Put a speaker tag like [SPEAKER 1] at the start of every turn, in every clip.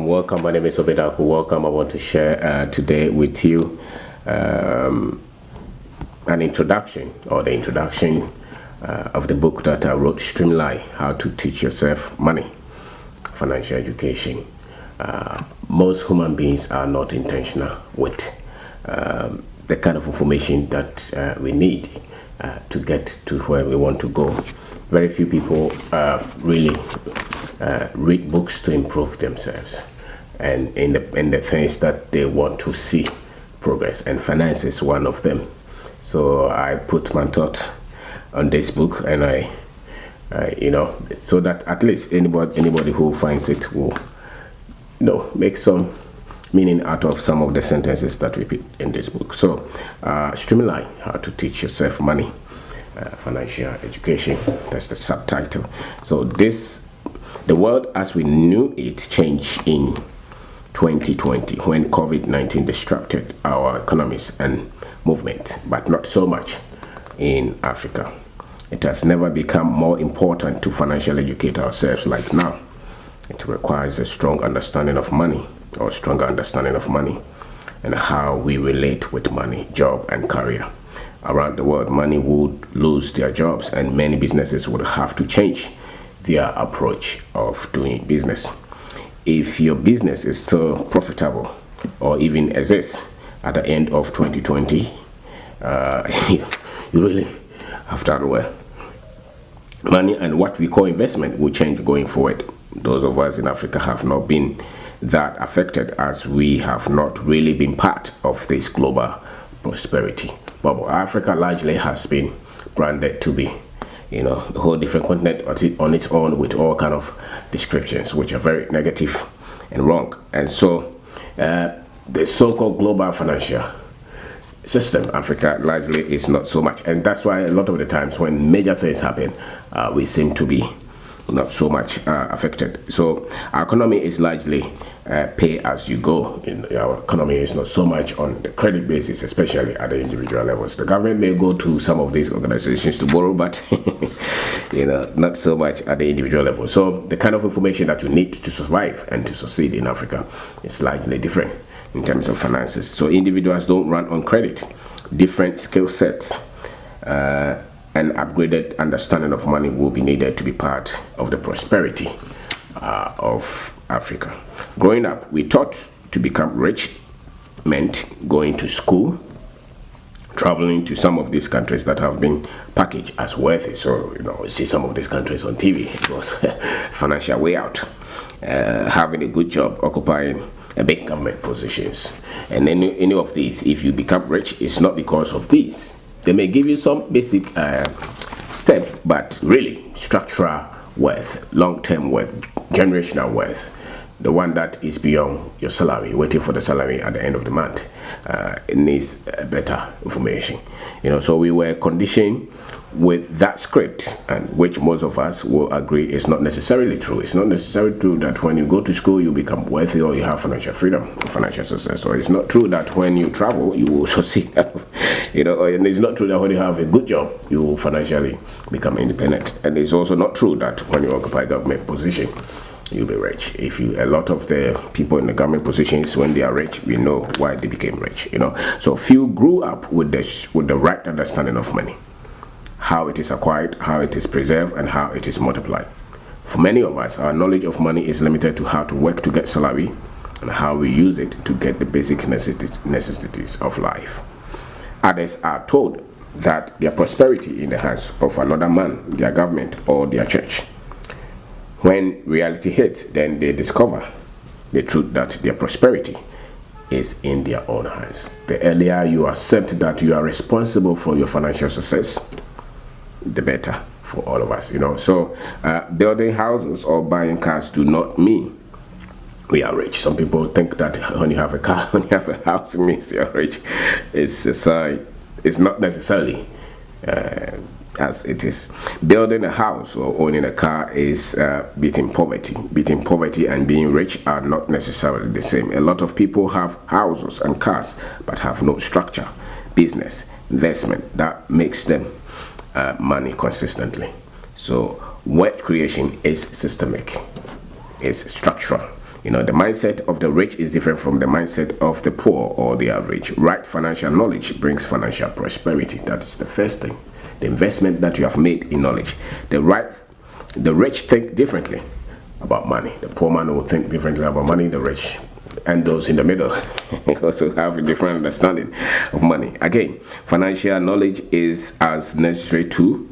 [SPEAKER 1] welcome. My name is Obedaku. Welcome. I want to share today with you an introduction or the introduction of the book that I wrote, Streamline: How to Teach Yourself Money, Financial Education. Most human beings are not intentional with the kind of information that we need to get to where we want to go. Very few people really read books to improve themselves and in the things that they want to see progress, and finance is one of them. So I put my thought on this book, and I so that at least anybody who finds it will make some meaning out of some of the sentences that we put in this book. So Streamline: How to Teach Yourself Money, Financial Education. That's the subtitle. So the world as we knew it changed in 2020 when COVID-19 disrupted our economies and movement, but not so much in Africa. It has never become more important to financially educate ourselves like now. It requires a strong understanding of money, or stronger understanding of money, and how we relate with money, job, and career. Around the world, many would lose their jobs, and many businesses would have to change their approach of doing business. If your business is still profitable or even exists at the end of 2020, you really have to aware. Money and what we call investment will change going forward. Those of us in Africa have not been that affected, as we have not really been part of this global prosperity bubble. Africa largely has been branded to be a whole different continent on its own, with all kind of descriptions which are very negative and wrong. And so the so-called global financial system, Africa largely is not so much, and that's why a lot of the times when major things happen, we seem to be not so much affected. So our economy is largely pay as you go. Our economy is not so much on the credit basis, especially at the individual levels. The government may go to some of these organizations to borrow, but not so much at the individual level. So the kind of information that you need to survive and to succeed in Africa is largely different in terms of finances. So individuals don't run on credit. Different skill sets and upgraded understanding of money will be needed to be part of the prosperity of Africa. Growing up, we thought to become rich meant going to school, traveling to some of these countries that have been packaged as wealthy. So you see some of these countries on TV. It was financial way out, having a good job, occupying a big government positions. And any of these, if you become rich, it's not because of these. They may give you some basic steps, but really structural wealth, long-term wealth, generational wealth, the one that is beyond your salary, waiting for the salary at the end of the month, it needs better information. So we were conditioned with that script, and which most of us will agree is not necessarily true. It's not necessarily true that when you go to school you become wealthy or you have financial freedom or financial success. Or it's not true that when you travel you will succeed. And it's not true that when you have a good job you will financially become independent. And it's also not true that when you occupy government position you'll be rich. A lot of the people in the government positions, when they are rich, we know why they became rich. So few grew up with the right understanding of money, how it is acquired, how it is preserved, and how it is multiplied. For many of us, our knowledge of money is limited to how to work to get salary and how we use it to get the basic necessities of life. Others are told that their prosperity in the hands of another man, their government, or their church. When reality hits, then they discover the truth that their prosperity is in their own hands. The earlier you accept that you are responsible for your financial success, the better for all of us. So building houses or buying cars do not mean we are rich. Some people think that when you have a car, when you have a house, it means you're rich. It's not necessarily as it is. Building a house or owning a car is beating poverty. Beating poverty and being rich are not necessarily the same. A lot of people have houses and cars but have no structure, business, investment that makes them money consistently. So wealth creation is systemic, is structural, The mindset of the rich is different from the mindset of the poor or the average. Right financial knowledge brings financial prosperity. That is the first thing. The investment that you have made in knowledge. The rich think differently about money. The poor man will think differently about money. The rich and those in the middle also have a different understanding of money. Again, financial knowledge is as necessary to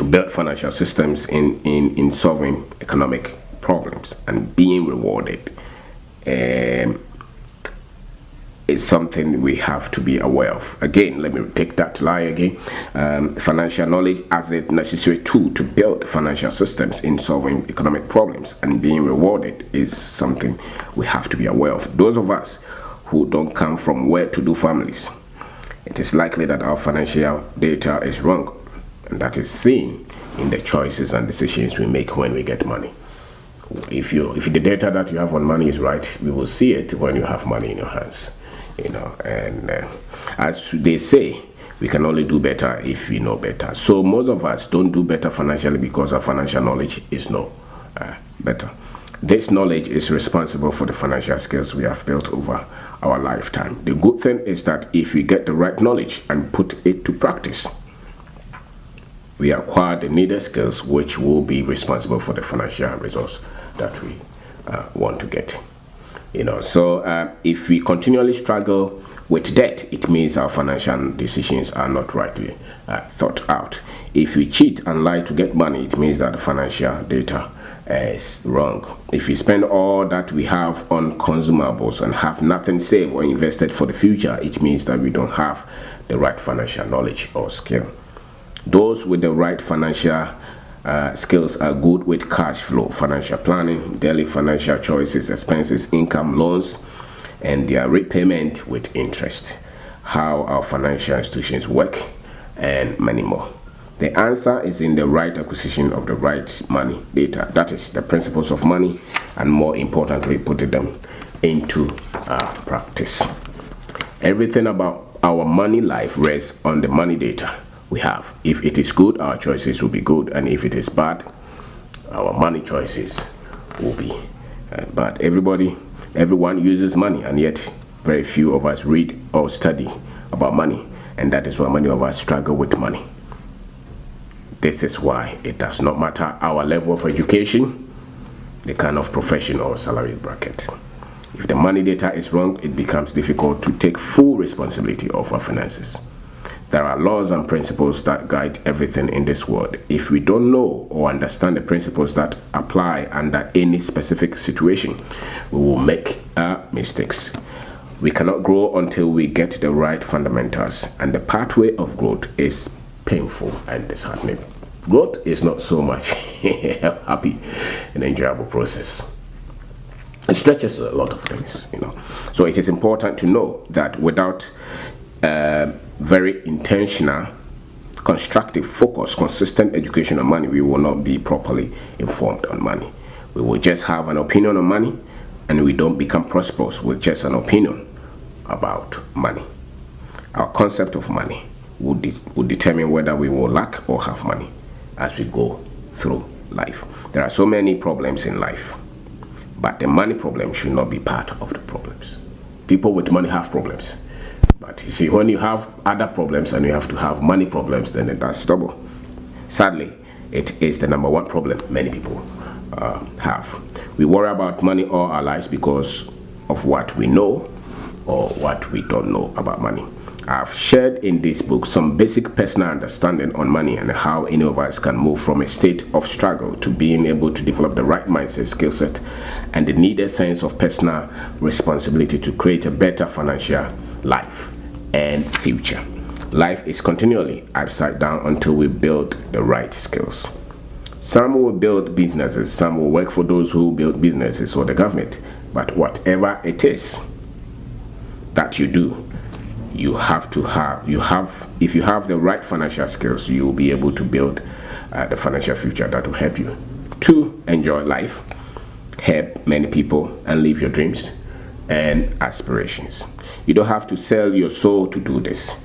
[SPEAKER 1] build financial systems in solving economic problems, and being rewarded is something we have to be aware of. Again, let me take that lie again. Financial knowledge as a necessary tool to build financial systems in solving economic problems, and being rewarded is something we have to be aware of. Those of us who don't come from well-to-do families, it is likely that our financial data is wrong, and that is seen in the choices and decisions we make when we get money. If the data that you have on money is right, we will see it when you have money in your hands. And as they say, we can only do better if we know better. So most of us don't do better financially because our financial knowledge is no better. This knowledge is responsible for the financial skills we have built over our lifetime. The good thing is that if we get the right knowledge and put it to practice, we acquire the needed skills which will be responsible for the financial results that we want to get. So if we continually struggle with debt, it means our financial decisions are not rightly thought out. If we cheat and lie to get money, it means that the financial data is wrong. If we spend all that we have on consumables and have nothing saved or invested for the future, it means that we don't have the right financial knowledge or skill. Those with the right financial skills are good with cash flow, financial planning, daily financial choices, expenses, income, loans, and their repayment with interest, how our financial institutions work, and many more. The answer is in the right acquisition of the right money data. That is the principles of money, and more importantly, putting them into practice. Everything about our money life rests on the money data we have. If it is good, our choices will be good, and if it is bad, our money choices will be bad. Everyone uses money, and yet very few of us read or study about money, and that is why many of us struggle with money. This is why it does not matter our level of education, the kind of profession or salary bracket. If the money data is wrong, it becomes difficult to take full responsibility of our finances. There are laws and principles that guide everything in this world. If we don't know or understand the principles that apply under any specific situation, we will make mistakes. We cannot grow until we get the right fundamentals, and the pathway of growth is painful and disheartening. Growth is not so much happy and enjoyable process. It stretches a lot of things, So it is important to know that without very intentional, constructive, focused, consistent education on money, we will not be properly informed on money. We will just have an opinion on money, and we don't become prosperous with just an opinion about money. Our concept of money will determine whether we will lack or have money as we go through life. There are so many problems in life, but the money problem should not be part of the problems. People with money have problems. But you see, when you have other problems and you have to have money problems, then that's double. Sadly, it is the number one problem many people have. We worry about money all our lives because of what we know or what we don't know about money. I've shared in this book some basic personal understanding on money and how any of us can move from a state of struggle to being able to develop the right mindset, skill set, and the needed sense of personal responsibility to create a better financial life and future. Life is continually upside down until we build the right skills. Some will build businesses, some will work for those who build businesses or the government, but whatever it is that you do, if you have the right financial skills, you will be able to build the financial future that will help you to enjoy life, help many people, and live your dreams and aspirations. You don't have to sell your soul to do this.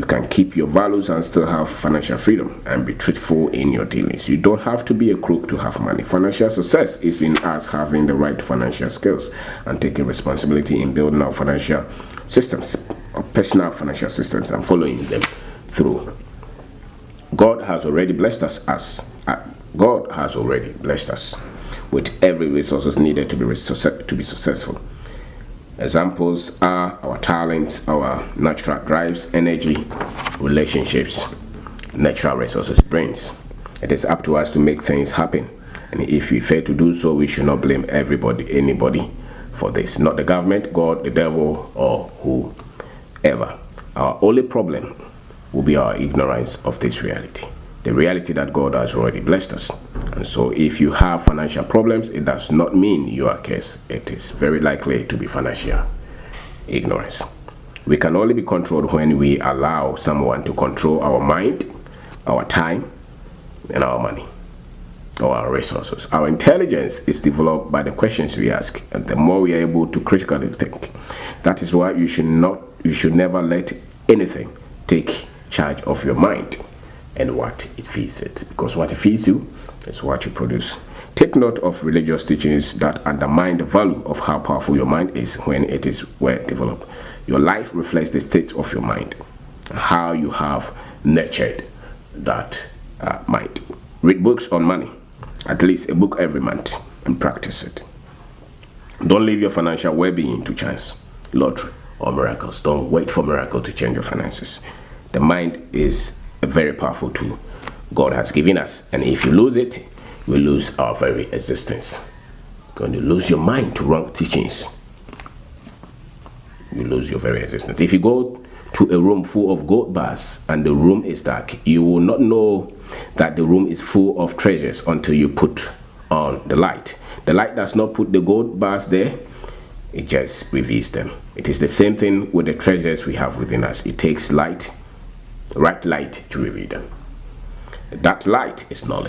[SPEAKER 1] You can keep your values and still have financial freedom and be truthful in your dealings. You don't have to be a crook to have money. Financial success is in us having the right financial skills and taking responsibility in building our financial systems, our personal financial systems, and following them through. God has already blessed us with every resources needed to be successful. Examples are our talents, our natural drives, energy, relationships, natural resources, brains. It is up to us to make things happen. And if we fail to do so, we should not blame anybody for this. Not the government, God, the devil, or whoever. Our only problem will be our ignorance of this reality. The reality that God has already blessed us. And so if you have financial problems, it does not mean you are cursed. It is very likely to be financial ignorance. We can only be controlled when we allow someone to control our mind, our time, and our money, or our resources. Our intelligence is developed by the questions we ask, and the more we are able to critically think. That is why you should never let anything take charge of your mind and what it feeds it, because what it feeds you is what you produce. Take note of religious teachings that undermine the value of how powerful your mind is when it is well developed. Your life reflects the state of your mind, how you have nurtured that mind. Read books on money, at least a book every month, and practice it. Don't leave your financial well-being to chance, lottery, or miracles. Don't wait for miracle to change your finances. The mind is a very powerful tool God has given us, and if you lose it, we lose our very existence. When you lose your mind to wrong teachings, you lose your very existence. If you go to a room full of gold bars and the room is dark, you will not know that the room is full of treasures until you put on the light. The light does not put the gold bars there, it just reveals them. It is the same thing with the treasures we have within us. It takes light, right light, to reveal them. That light is knowledge.